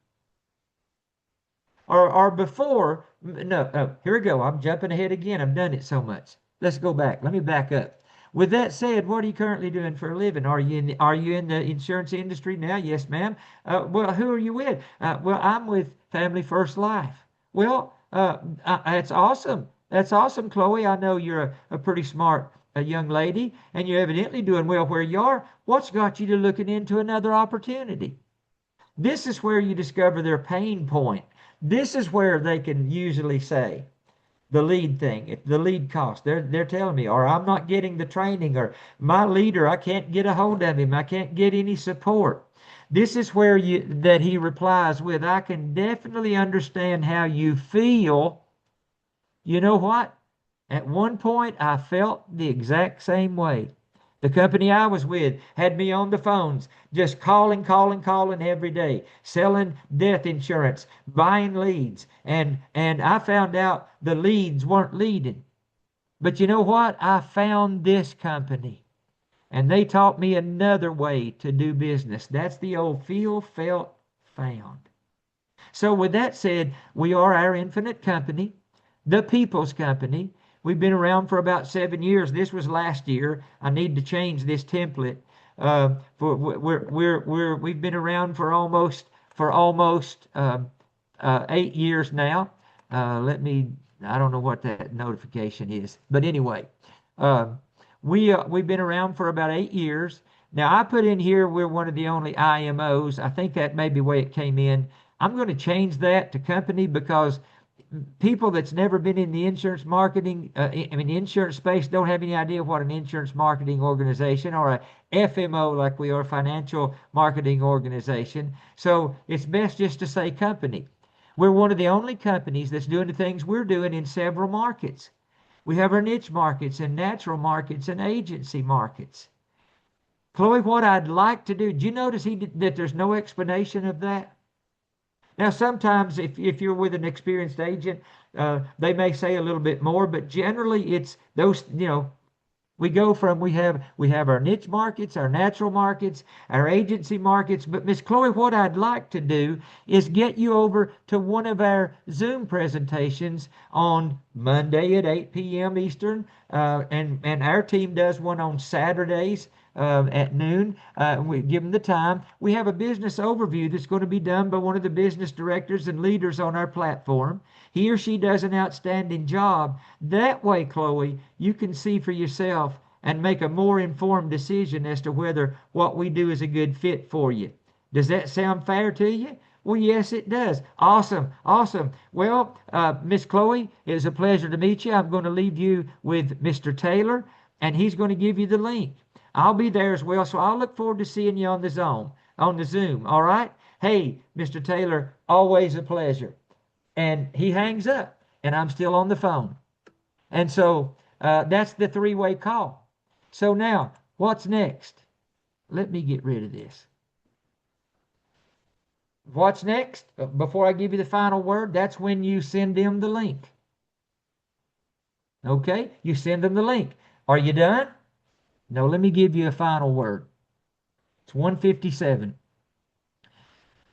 Or before, no, here we go. I'm jumping ahead again. I've done it so much. Let's go back. Let me back up. With that said, what are you currently doing for a living? Are you in the insurance industry now? Yes, ma'am. Well, who are you with? Well, I'm with Family First Life. Well, that's awesome. That's awesome, Chloe. I know you're a pretty smart young lady, and you're evidently doing well where you are. What's got you to looking into another opportunity? This is where you discover their pain point. This is where they can usually say, the lead thing, the lead cost. They're telling me, or I'm not getting the training, or my leader, I can't get a hold of him. I can't get any support. This is where that he replies with, I can definitely understand how you feel. You know what? At one point, I felt the exact same way. The company I was with had me on the phones, just calling every day, selling death insurance, buying leads. And I found out the leads weren't leading. But you know what? I found this company. And they taught me another way to do business. That's the old feel, felt, found. So with that said, we are our infinite company, the people's company. We've been around for about 7 years. This was last year. I need to change this template. We've been around for almost 8 years now. I don't know what that notification is, but anyway, we've been around for about 8 years. Now I put in here we're one of the only IMOs. I think that may be the way it came in. I'm going to change that to company because people that's never been in the insurance marketing, insurance space don't have any idea what an insurance marketing organization or a FMO like we are, financial marketing organization. So it's best just to say company. We're one of the only companies that's doing the things we're doing in several markets. We have our niche markets and natural markets and agency markets. Chloe, what I'd like to do, do you notice that there's no explanation of that? Now, sometimes if you're with an experienced agent, they may say a little bit more, but generally it's those, we go from, we have our niche markets, our natural markets, our agency markets. But Miss Chloe, what I'd like to do is get you over to one of our Zoom presentations on Monday at 8 p.m. Eastern, and our team does one on Saturdays at noon. We give them the time. We have a business overview that's going to be done by one of the business directors and leaders on our platform. He or she does an outstanding job. That way, Chloe, you can see for yourself and make a more informed decision as to whether what we do is a good fit for you. Does that sound fair to you? Well, yes, it does. Awesome. Awesome. Well, Miss Chloe, it was a pleasure to meet you. I'm going to leave you with Mr. Taylor, and he's going to give you the link. I'll be there as well, so I'll look forward to seeing you on the Zoom. All right? Hey, Mr. Taylor, always a pleasure. And he hangs up, and I'm still on the phone. And so that's the three-way call. So now, what's next? Let me get rid of this. What's next? Before I give you the final word, that's when you send them the link. Okay? You send them the link. Are you done? No, let me give you a final word. It's 1:57.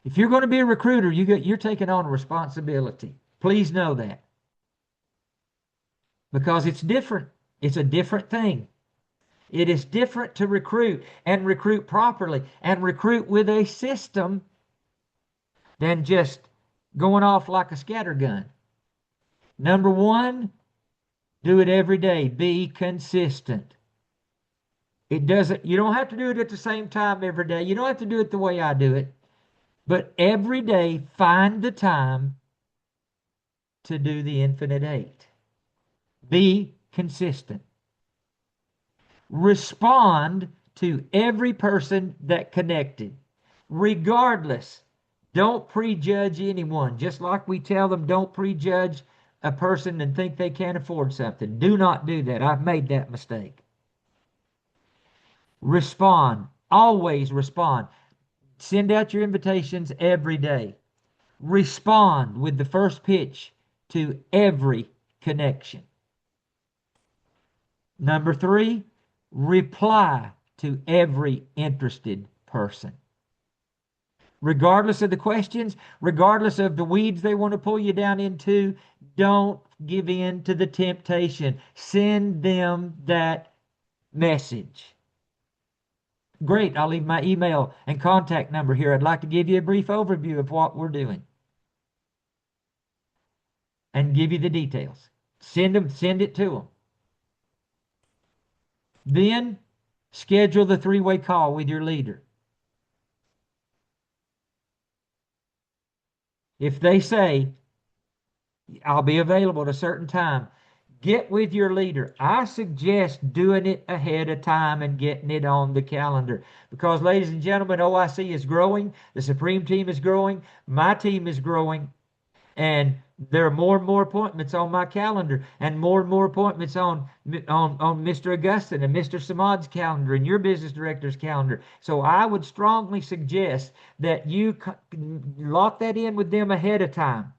If you're going to be a recruiter, you're taking on a responsibility. Please know that. Because it's different. It's a different thing. It is different to recruit and recruit properly and recruit with a system than just going off like a scattergun. Number one, do it every day. Be consistent. You don't have to do it at the same time every day. You don't have to do it the way I do it. But every day, find the time to do the Infinite Eight. Be consistent. Respond to every person that connected, regardless. Don't prejudge anyone. Just like we tell them, don't prejudge a person and think they can't afford something. Do not do that. I've made that mistake. Respond. Always respond. Send out your invitations every day. Respond with the first pitch to every connection. Number three, reply to every interested person. Regardless of the questions, regardless of the weeds they want to pull you down into, don't give in to the temptation. Send them that message. Great, I'll leave my email and contact number here. I'd like to give you a brief overview of what we're doing and give you the details. Send it to them. Then schedule the three-way call with your leader. If they say, I'll be available at a certain time, get with your leader. I suggest doing it ahead of time and getting it on the calendar. Because, ladies and gentlemen, OIC is growing. The Supreme team is growing. My team is growing. And There are more and more appointments on my calendar, and more appointments on Mr. Augustin and Mr. Samad's calendar and your business director's calendar. So I would strongly suggest that you lock that in with them ahead of time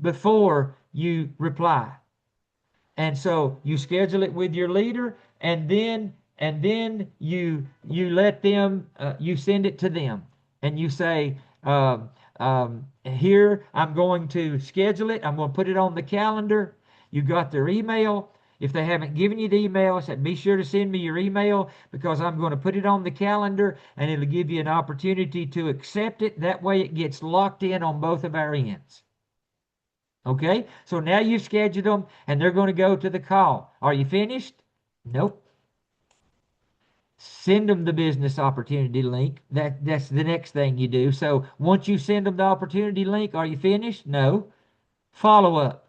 before you reply. And so you schedule it with your leader, and then you let them you send it to them, and you say, here I'm going to schedule it. I'm going to put it on the calendar. You got their email. If they haven't given you the email, I said, be sure to send me your email, because I'm going to put it on the calendar, and it'll give you an opportunity to accept it. That way it gets locked in on both of our ends. Okay, so now you've scheduled them, and they're going to go to the call. Are you finished? Nope. Send them the business opportunity link. That's the next thing you do. So once you send them the opportunity link, are you finished? No. Follow up.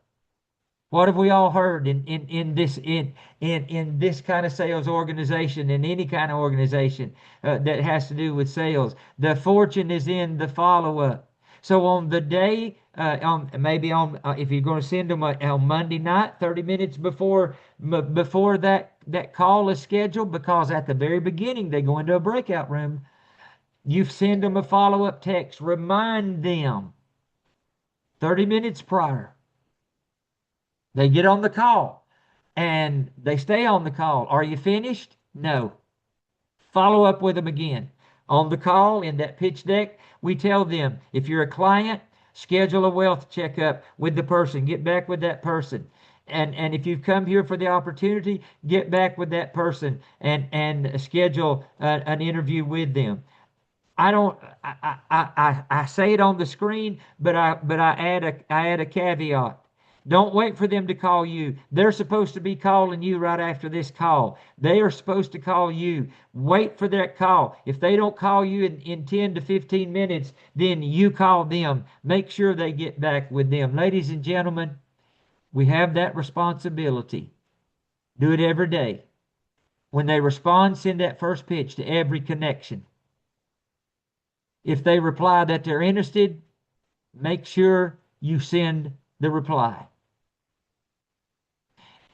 What have we all heard in this kind of sales organization, in any kind of organization that has to do with sales? The fortune is in the follow up. So on the day, if you're going to send them on Monday night, 30 minutes before that call is scheduled, because at the very beginning they go into a breakout room, you send them a follow up text. Remind them 30 minutes prior. They get on the call and they stay on the call. Are you finished? No. Follow up with them again. On the call, in that pitch deck, we tell them, if you're a client, schedule a wealth checkup with the person. Get back with that person. And if you've come here for the opportunity, get back with that person and schedule an interview with them. I say it on the screen, but I add a caveat. Don't wait for them to call you. They're supposed to be calling you right after this call. They are supposed to call you. Wait for that call. If they don't call you in 10 to 15 minutes, then you call them. Make sure they get back with them. Ladies and gentlemen, we have that responsibility. Do it every day. When they respond, send that first pitch to every connection. If they reply that they're interested, make sure you send the reply.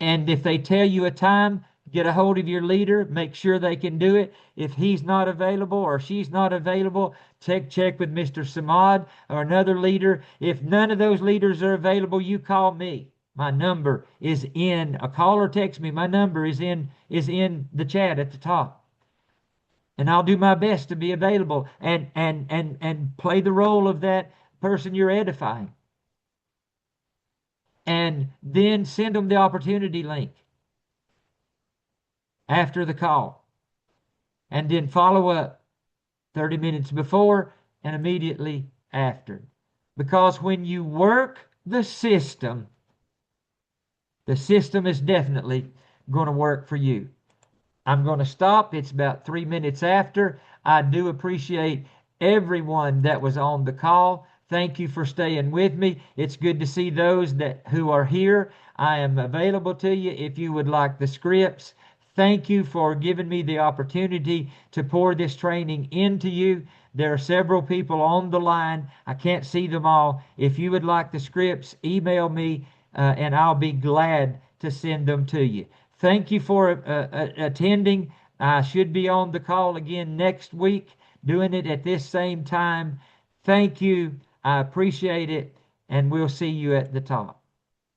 And if they tell you a time, get a hold of your leader, make sure they can do it. If he's not available or she's not available, check with Mr. Samad or another leader. If none of those leaders are available, you call me. My number is in a call or text me. My number is in the chat at the top. And I'll do my best to be available and play the role of that person you're edifying. And then send them the opportunity link after the call. And then follow up 30 minutes before and immediately after. Because when you work the system is definitely going to work for you. I'm going to stop. It's about 3 minutes after. I do appreciate everyone that was on the call. Thank you for staying with me. It's good to see those who are here. I am available to you if you would like the scripts. Thank you for giving me the opportunity to pour this training into you. There are several people on the line. I can't see them all. If you would like the scripts, email me and I'll be glad to send them to you. Thank you for attending. I should be on the call again next week, doing it at this same time. Thank you. I appreciate it, and we'll see you at the top.